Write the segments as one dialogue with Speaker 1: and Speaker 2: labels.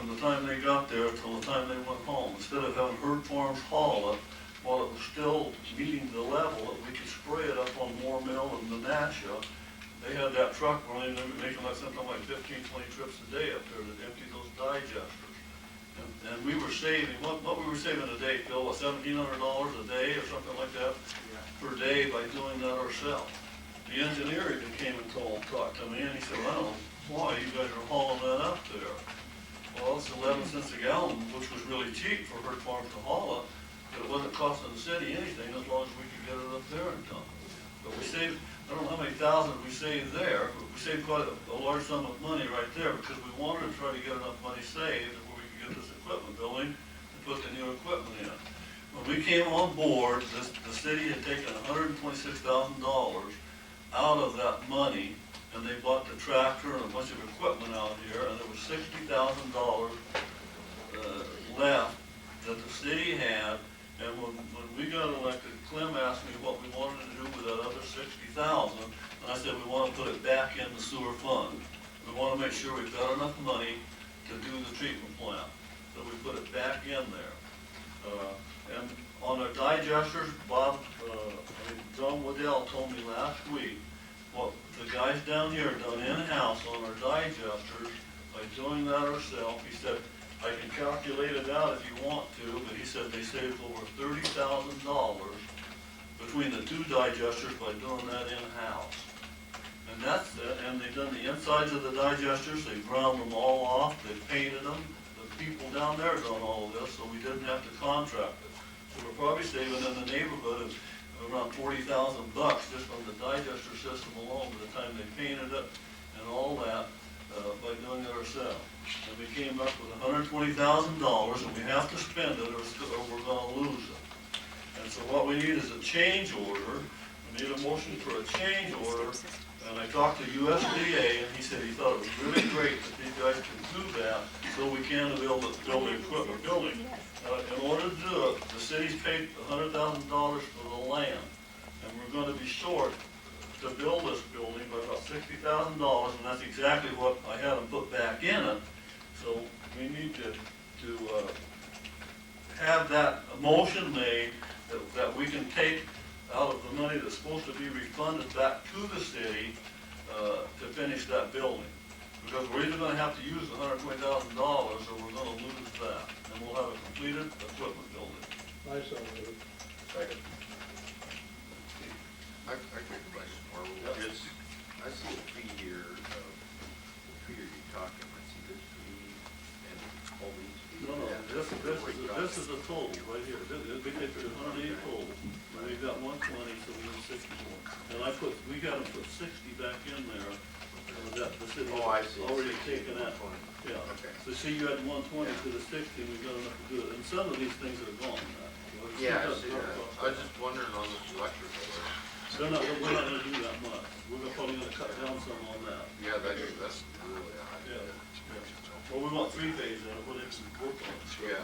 Speaker 1: from the time they got there till the time they went home. Instead of having herd farms haul it, while it was still meeting the level that we could spray it up on Moore Mill and Menasha, they had that truck running, they were making like something like 15, 20 trips a day up there to empty those digesters. And we were saving, what we were saving a day, Phil, what, $1,700 a day or something like that per day by doing that ourselves. The engineer even came and talked to me, and he said, I don't know why you guys are hauling that up there. Well, it's 11 cents a gallon, which was really cheap for herd farms to haul it, but it wasn't costing the city anything as long as we could get it up there and done. But we saved, I don't know how many thousands we saved there, but we saved quite a large sum of money right there because we wanted to try to get enough money saved where we could get this equipment building and put the new equipment in. When we came on board, the city had taken $126,000 out of that money, and they bought the tractor and a bunch of equipment out here, and there was $60,000 left that the city had. And when we got elected, Clem asked me what we wanted to do with that other $60,000, and I said we want to put it back in the sewer fund. We want to make sure we've got enough money to do the treatment plant, so we put it back in there. And on our digesters, John Waddell told me last week, what the guys down here done in-house on our digesters, by doing that ourselves, he said, I can calculate it out if you want to, but he said they saved over $30,000 between the two digesters by doing that in-house. And that's it, and they've done the insides of the digesters, they ground them all off, they painted them. The people down there done all of this, so we didn't have to contract it. So we're probably saving in the neighborhood of around $40,000 just on the digester system alone by the time they painted it and all that by doing it ourselves. And we came up with $120,000 and we have to spend it or we're going to lose it. And so what we need is a change order. We need a motion for a change order. And I talked to USDA and he said he thought it was really great that these guys can do that so we can build the equipment building. In order to do it, the city's paid $100,000 for the land, and we're going to be short to build this building by about $60,000, and that's exactly what I had them put back in it. So we need to have that motion made that we can take out of the money that's supposed to be refunded back to the city to finish that building. Because we're either going to have to use the $120,000 or we're going to lose that. And we'll have a completed equipment building.
Speaker 2: I saw it.
Speaker 3: Second. I got a question, Marvel.
Speaker 1: Yep.
Speaker 3: I see a fee here, the fee you're talking, I see this fee and all these fees.
Speaker 1: No, this is the total right here. We take the 180 total. And we've got 120, so we need 60 more. And we got to put 60 back in there. That the city
Speaker 3: I see.
Speaker 1: already taken that. Yeah.
Speaker 3: Okay.
Speaker 1: So see, you had 120 to the 60, and we've got enough to do it. And some of these things are gone now.
Speaker 3: Yeah, I see that. I was just wondering on the electrical there.
Speaker 1: We're not going to do that much. We're probably going to cut down some on that.
Speaker 3: Yeah, that's really high.
Speaker 1: Yeah. Well, we want 3-phase in it, we'll actually work on it.
Speaker 3: Yeah.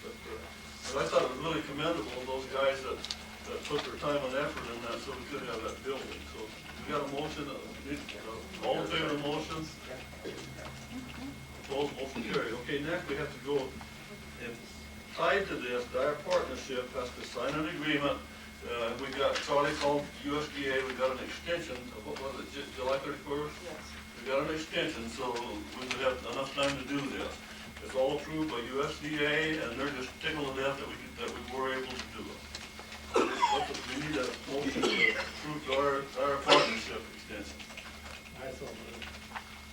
Speaker 1: But I thought it was really commendable of those guys that put their time and effort in that so we could have that building. So we got a motion, all in favor of the motion? Opposed, motion carried. Okay, next we have to go, and tied to this, our partnership has to sign an agreement. We got, Charlie called USDA, we got an extension of, what was it, July 31st?
Speaker 4: Yes.
Speaker 1: We got an extension, so we would have enough time to do this. It's all approved by USDA, and they're just tickled to death that we were able to do it. We need a motion to approve our partnership extension.
Speaker 2: I saw it.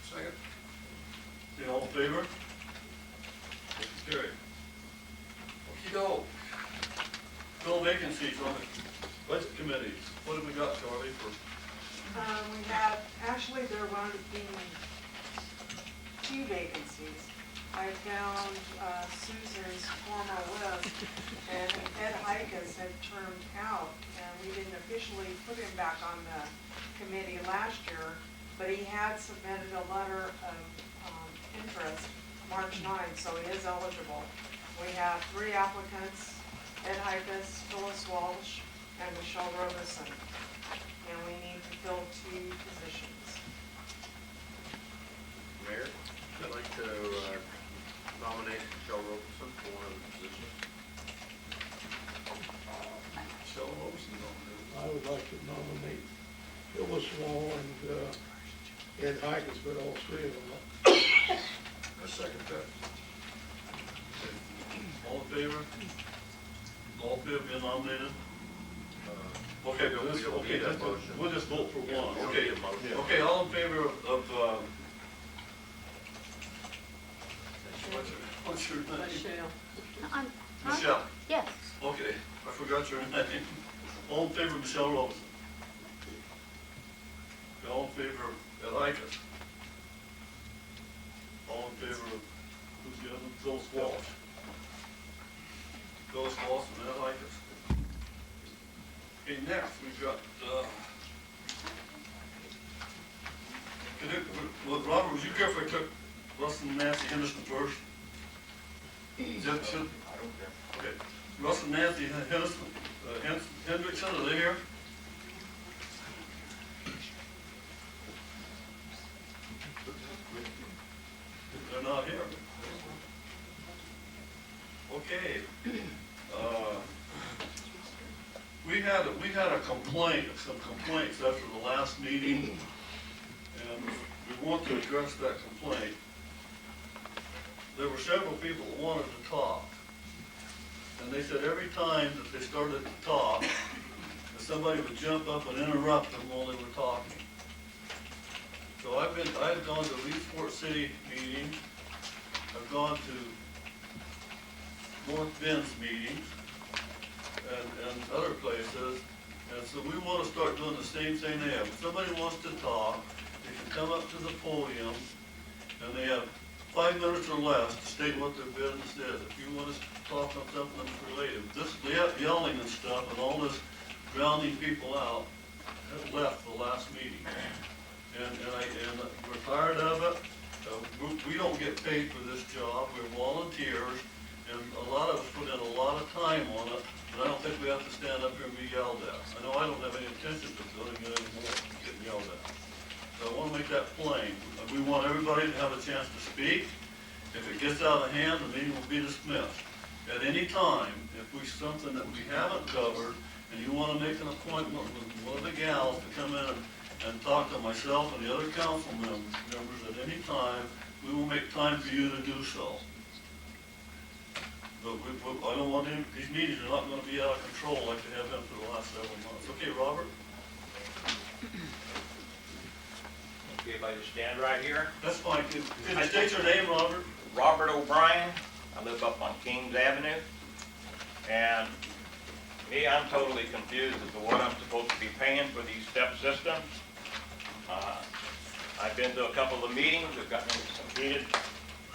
Speaker 3: Second.
Speaker 1: See, all in favor? Motion carried. Okey-doke. Fill vacancies on the budget committees. What have we got, Charlie, for?
Speaker 4: We have, actually there will be 2 vacancies. I found Susan's former list, and Ed Hikas had turned out, and we didn't officially put him back on the committee last year, but he had submitted a letter of interest March 9th, so he is eligible. We have 3 applicants, Ed Hikas, Phyllis Walsh, and Michelle Robeson, and we need to fill 2 positions.
Speaker 3: Mayor, I'd like to
Speaker 2: I could put all three of them up.
Speaker 5: I second that.
Speaker 1: All in favor? All in favor being nominated? Okay,
Speaker 5: We don't
Speaker 1: okay,
Speaker 5: need that motion.
Speaker 1: we'll just vote for
Speaker 5: Yeah,
Speaker 1: one,
Speaker 5: we don't
Speaker 1: okay.
Speaker 5: need a motion.
Speaker 1: Okay, all in favor of, what's your name?
Speaker 6: Michelle.
Speaker 7: Huh?
Speaker 1: Michelle,
Speaker 7: Yes.
Speaker 1: okay, I forgot your name. All in favor of Michelle Rosen? All in favor of Ed Icus? All in favor of, who's the other, Phyllis Walsh? Phyllis Walsh and Ed Icus. Okay, next, we've got, Robert, would you care if I took Russ and Nancy Henderson first? Should,
Speaker 5: I don't care.
Speaker 1: okay, Russ and Nancy Henderson, Hendrickson, are they here? They're not here. Okay. We had a complaint, some complaints after the last meeting, and we want to address that complaint. There were several people that wanted to talk, and they said every time that they started to talk, that somebody would jump up and interrupt them while they were talking. So I've gone to Leesport City meetings, I've gone to North Bend's meetings, and other places, and so we want to start doing the same thing they have. If somebody wants to talk, they can come up to the podium, and they have 5 minutes or less to state what their business is. If you want to talk on something that's related, this yelling and stuff and all this drowning people out has left the last meeting. And we're tired of it. We don't get paid for this job. We're volunteers, and a lot of us put in a lot of time on it, but I don't think we have to stand up here and be yelled at. I know I don't have any intention of doing it anymore, getting yelled at. So I want to make that plain. We want everybody to have a chance to speak. If it gets out of hand, the meeting will be dismissed. At any time, if we, something that we haven't covered, and you want to make an appointment with one of the gals to come in and talk to myself and the other council members at any time, we will make time for you to do so. But I don't want any, these meetings are not going to be out of control like they have been for the last several months. Okay, Robert?
Speaker 8: Okay, if I just stand right here.
Speaker 1: That's fine. Can you state your name, Robert?
Speaker 8: Robert O'Brien. I live up on Kings Avenue. And me, I'm totally confused as to what I'm supposed to be paying for these step systems. I've been to a couple of meetings. We've gotten into some heated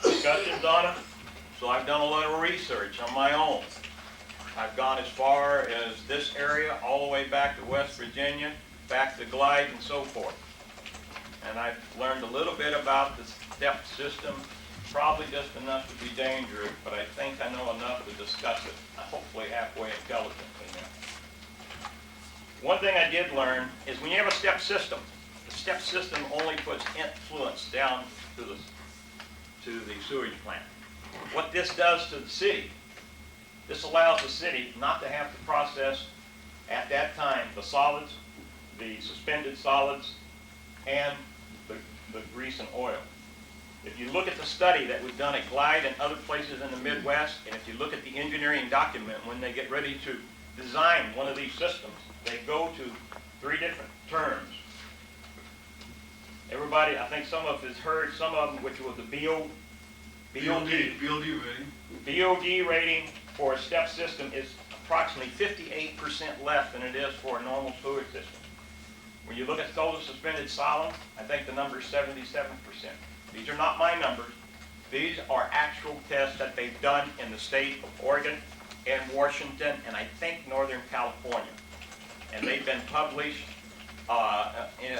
Speaker 8: discussions on it. So I've done a lot of research on my own. I've gone as far as this area, all the way back to West Virginia, back to Glide and so forth. And I've learned a little bit about the step system, probably just enough to be dangerous, but I think I know enough to discuss it, hopefully halfway intelligently now. One thing I did learn is when you have a step system, the step system only puts influence down to the sewage plant. What this does to the city, this allows the city not to have to process at that time the solids, the suspended solids, and the grease and oil. If you look at the study that was done at Glide and other places in the Midwest, and if you look at the engineering document when they get ready to design one of these systems, they go to 3 different terms. Everybody, I think some of us has heard some of them, which was the BOD
Speaker 1: rating.
Speaker 8: BOD rating for a step system is approximately 58% less than it is for a normal sewage system. When you look at solar suspended solids, I think the number is 77%. These are not my numbers. These are actual tests that they've done in the state of Oregon and Washington and I think Northern California. And they've been published in